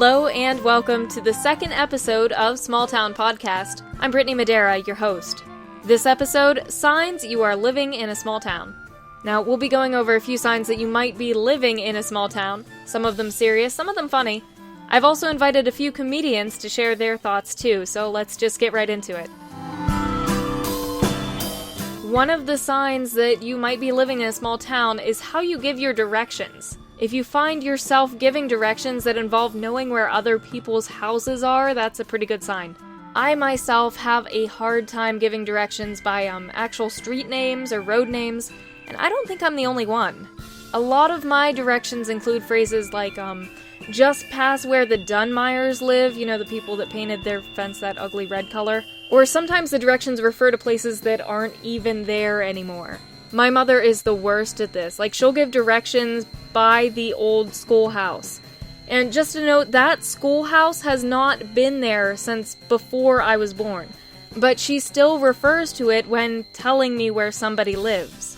Hello and welcome to the second episode of Small Town Podcast. I'm Brittany Madera, your host. This episode, signs you are living in a small town. Now, we'll be going over a few signs that you might be living in a small town, some of them serious, some of them funny. I've also invited a few comedians to share their thoughts too, so let's just get right into it. One of the signs that you might be living in a small town is how you give your directions. If you find yourself giving directions that involve knowing where other people's houses are, that's a pretty good sign. I myself have a hard time giving directions by actual street names or road names, and I don't think I'm the only one. A lot of my directions include phrases like, just past where the Dunmeyers live, you know, the people that painted their fence that ugly red color. Or sometimes the directions refer to places that aren't even there anymore. My mother is the worst at this. Like, she'll give directions by the old schoolhouse. And just to note, that schoolhouse has not been there since before I was born. But she still refers to it when telling me where somebody lives.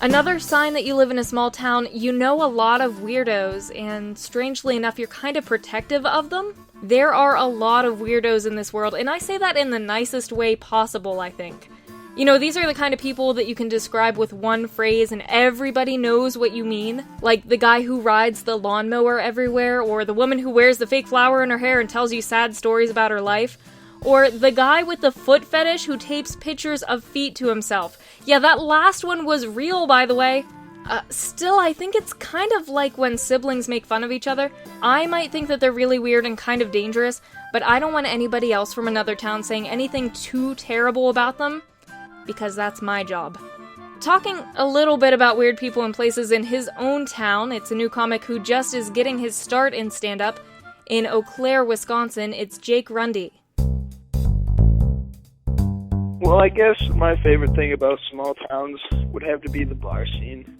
Another sign that you live in a small town, you know a lot of weirdos, and strangely enough, you're kind of protective of them. There are a lot of weirdos in this world, and I say that in the nicest way possible, I think. You know, these are the kind of people that you can describe with one phrase and everybody knows what you mean. Like the guy who rides the lawnmower everywhere, or the woman who wears the fake flower in her hair and tells you sad stories about her life. Or the guy with the foot fetish who tapes pictures of feet to himself. Yeah, that last one was real, by the way. Still, I think it's kind of like when siblings make fun of each other. I might think that they're really weird and kind of dangerous, but I don't want anybody else from another town saying anything too terrible about them, because that's my job. Talking a little bit about weird people and places in his own town, it's a new comic who just is getting his start in stand-up. In Eau Claire, Wisconsin, it's Jake Runde. Well, I guess my favorite thing about small towns would have to be the bar scene.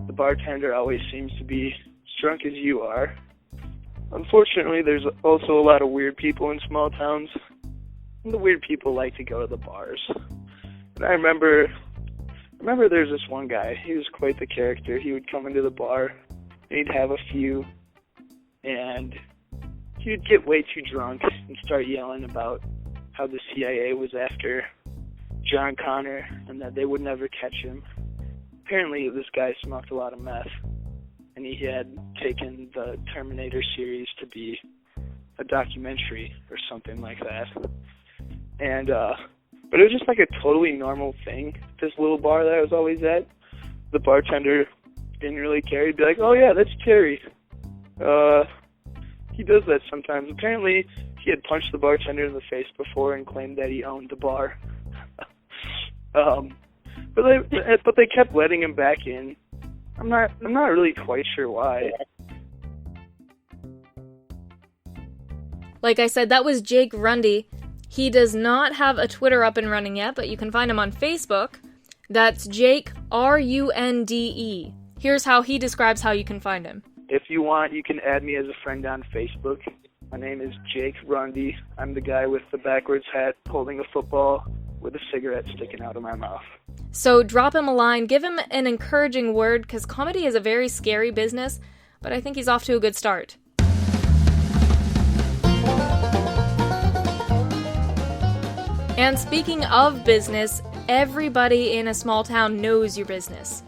The bartender always seems to be as drunk as you are. Unfortunately, there's also a lot of weird people in small towns, and the weird people like to go to the bars. And I remember there's this one guy. He was quite the character. He would come into the bar, and he'd have a few, and he would get way too drunk and start yelling about how the CIA was after John Connor and that they would never catch him. Apparently, this guy smoked a lot of meth, and he had taken the Terminator series to be a documentary or something like that. And, but it was just like a totally normal thing. This little bar that I was always at, the bartender didn't really care. He'd be like, oh yeah, that's Terry. He does that sometimes. Apparently, he had punched the bartender in the face before and claimed that he owned the bar. But they kept letting him back in. I'm not really quite sure why. Like I said, that was Jake Runde. He does not have a Twitter up and running yet, but you can find him on Facebook. That's Jake, Runde. Here's how he describes how you can find him. If you want, you can add me as a friend on Facebook. My name is Jake Runde. I'm the guy with the backwards hat holding a football with a cigarette sticking out of my mouth. So drop him a line, give him an encouraging word, because comedy is a very scary business, but I think he's off to a good start. And speaking of business, everybody in a small town knows your business.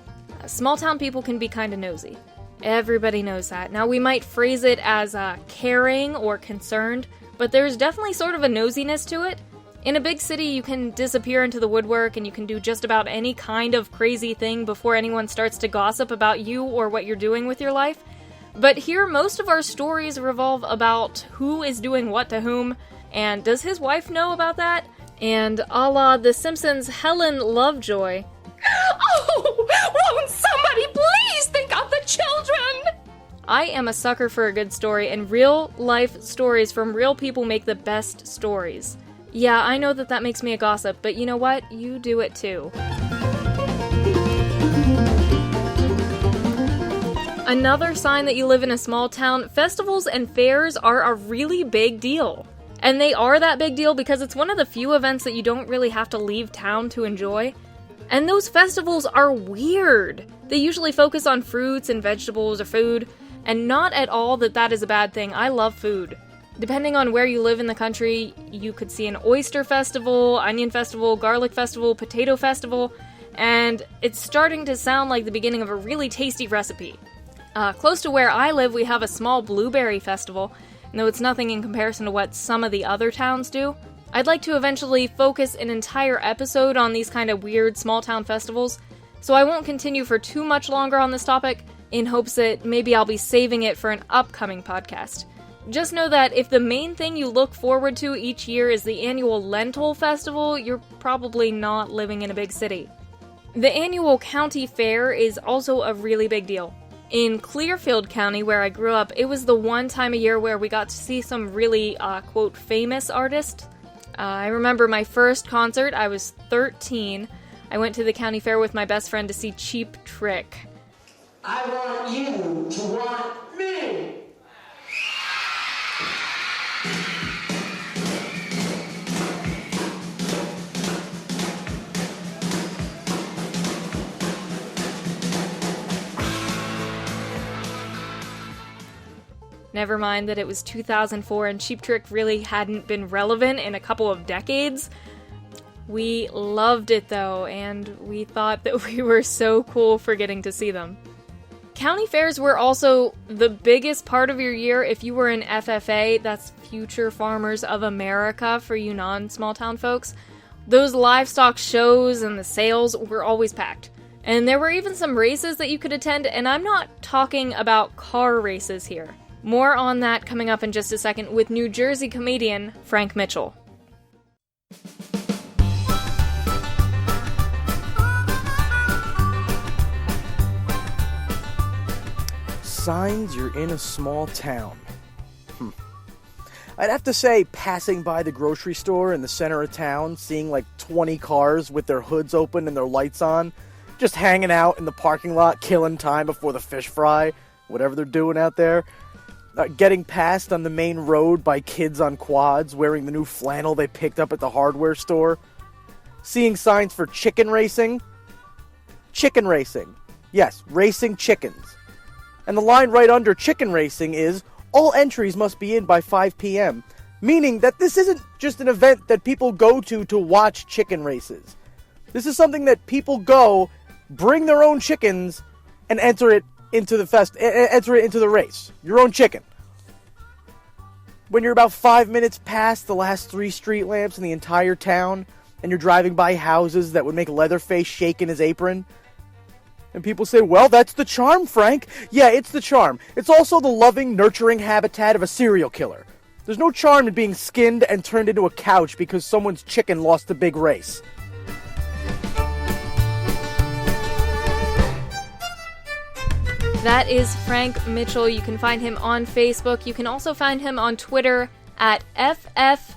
Small town people can be kind of nosy. Everybody knows that. Now, we might phrase it as caring or concerned, but there's definitely sort of a nosiness to it. In a big city, you can disappear into the woodwork and you can do just about any kind of crazy thing before anyone starts to gossip about you or what you're doing with your life. But here, most of our stories revolve about who is doing what to whom, and does his wife know about that? And a la The Simpsons' Helen Lovejoy. Oh, won't somebody please think of the children? I am a sucker for a good story, and real-life stories from real people make the best stories. Yeah, I know that makes me a gossip, but you know what? You do it too. Another sign that you live in a small town, festivals and fairs are a really big deal. And they are that big deal because it's one of the few events that you don't really have to leave town to enjoy. And those festivals are weird. They usually focus on fruits and vegetables or food. And not at all that is a bad thing. I love food. Depending on where you live in the country, you could see an oyster festival, onion festival, garlic festival, potato festival, and it's starting to sound like the beginning of a really tasty recipe. Close to where I live, we have a small blueberry festival, and though it's nothing in comparison to what some of the other towns do, I'd like to eventually focus an entire episode on these kind of weird small town festivals, so I won't continue for too much longer on this topic, in hopes that maybe I'll be saving it for an upcoming podcast. Just know that if the main thing you look forward to each year is the annual Lentil Festival, you're probably not living in a big city. The annual county fair is also a really big deal. In Clearfield County, where I grew up, it was the one time a year where we got to see some really, quote, famous artists. I remember my first concert, I was 13. I went to the county fair with my best friend to see Cheap Trick. I want you to want me. Never mind that it was 2004 and Cheap Trick really hadn't been relevant in a couple of decades. We loved it though, and we thought that we were so cool for getting to see them. County fairs were also the biggest part of your year if you were in FFA, that's Future Farmers of America for you non-small town folks. Those livestock shows and the sales were always packed. And there were even some races that you could attend, and I'm not talking about car races here. More on that coming up in just a second with New Jersey comedian Frank Mitchell. Signs you're in a small town. I'd have to say passing by the grocery store in the center of town, seeing like 20 cars with their hoods open and their lights on, just hanging out in the parking lot, killing time before the fish fry, whatever they're doing out there. Getting passed on the main road by kids on quads wearing the new flannel they picked up at the hardware store. Seeing signs for chicken racing. Chicken racing. Yes, racing chickens. And the line right under chicken racing is, all entries must be in by 5 p.m., meaning that this isn't just an event that people go to watch chicken races. This is something that people go, bring their own chickens, and enter it into the race. Your own chicken. When you're about 5 minutes past the last 3 street lamps in the entire town, and you're driving by houses that would make Leatherface shake in his apron, and people say, well, that's the charm, Frank. Yeah, it's the charm. It's also the loving, nurturing habitat of a serial killer. There's no charm in being skinned and turned into a couch because someone's chicken lost a big race. That is Frank Mitchell. You can find him on Facebook. You can also find him on Twitter at FFORFMITTY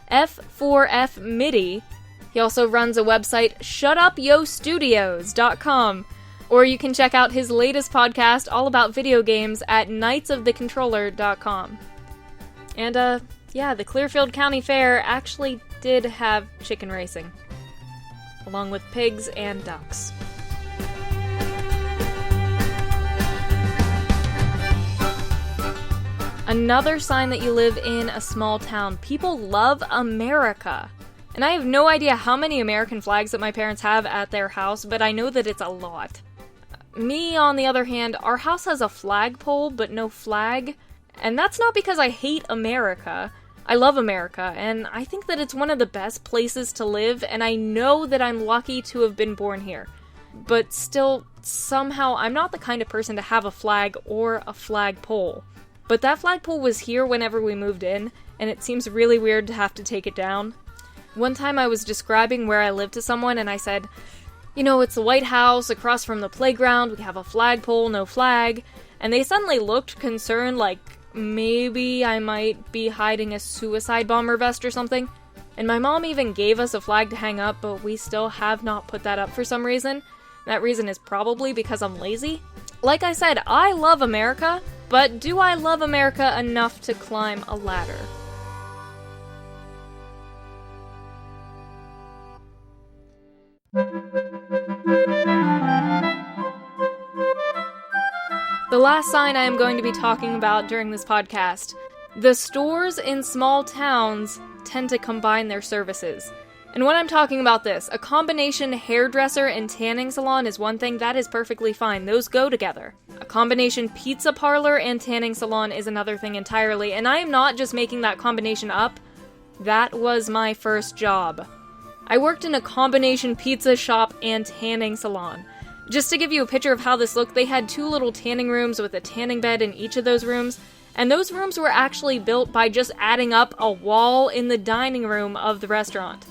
F4FMIDI. He also runs a website, shutupyostudios.com. Or you can check out his latest podcast all about video games at knightsofthecontroller.com. And, the Clearfield County Fair actually did have chicken racing, along with pigs and ducks. Another sign that you live in a small town. People love America. And I have no idea how many American flags that my parents have at their house, but I know that it's a lot. Me, on the other hand, our house has a flagpole, but no flag. And that's not because I hate America. I love America, and I think that it's one of the best places to live, and I know that I'm lucky to have been born here. But still, somehow, I'm not the kind of person to have a flag or a flagpole. But that flagpole was here whenever we moved in, and it seems really weird to have to take it down. One time I was describing where I live to someone, and I said, it's the White House across from the playground, we have a flagpole, no flag, and they suddenly looked concerned, like maybe I might be hiding a suicide bomber vest or something. And my mom even gave us a flag to hang up, but we still have not put that up for some reason. That reason is probably because I'm lazy. Like I said, I love America, but do I love America enough to climb a ladder? The last sign I am going to be talking about during this podcast. The stores in small towns tend to combine their services. And when I'm talking about this, a combination hairdresser and tanning salon is one thing. That is perfectly fine. Those go together. A combination pizza parlor and tanning salon is another thing entirely. And I am not just making that combination up. That was my first job. I worked in a combination pizza shop and tanning salon. Just to give you a picture of how this looked, they had 2 little tanning rooms with a tanning bed in each of those rooms. And those rooms were actually built by just adding up a wall in the dining room of the restaurant.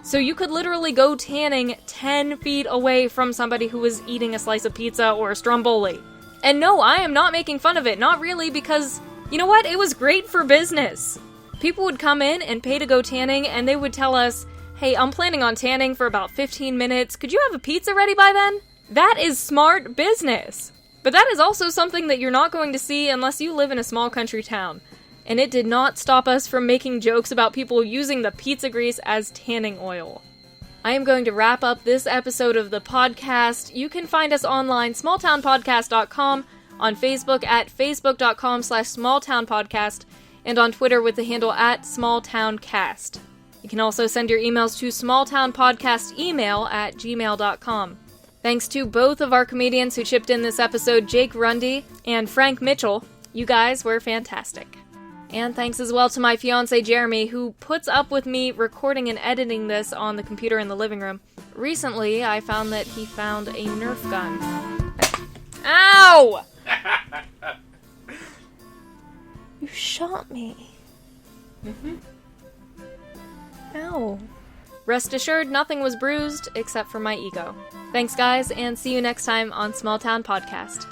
So you could literally go tanning 10 feet away from somebody who was eating a slice of pizza or a stromboli. And no, I am not making fun of it. Not really, because, you know what? It was great for business. People would come in and pay to go tanning, and they would tell us, hey, I'm planning on tanning for about 15 minutes. Could you have a pizza ready by then? That is smart business. But that is also something that you're not going to see unless you live in a small country town. And it did not stop us from making jokes about people using the pizza grease as tanning oil. I am going to wrap up this episode of the podcast. You can find us online, smalltownpodcast.com, on Facebook at facebook.com/smalltownpodcast, and on Twitter with the handle at smalltowncast. You can also send your emails to smalltownpodcastemail@gmail.com. Thanks to both of our comedians who chipped in this episode, Jake Runde and Frank Mitchell. You guys were fantastic. And thanks as well to my fiancé Jeremy, who puts up with me recording and editing this on the computer in the living room. Recently, I found that he found a Nerf gun. Ow! You shot me. Ow. Rest assured, nothing was bruised except for my ego. Thanks, guys, and see you next time on Small Town Podcast.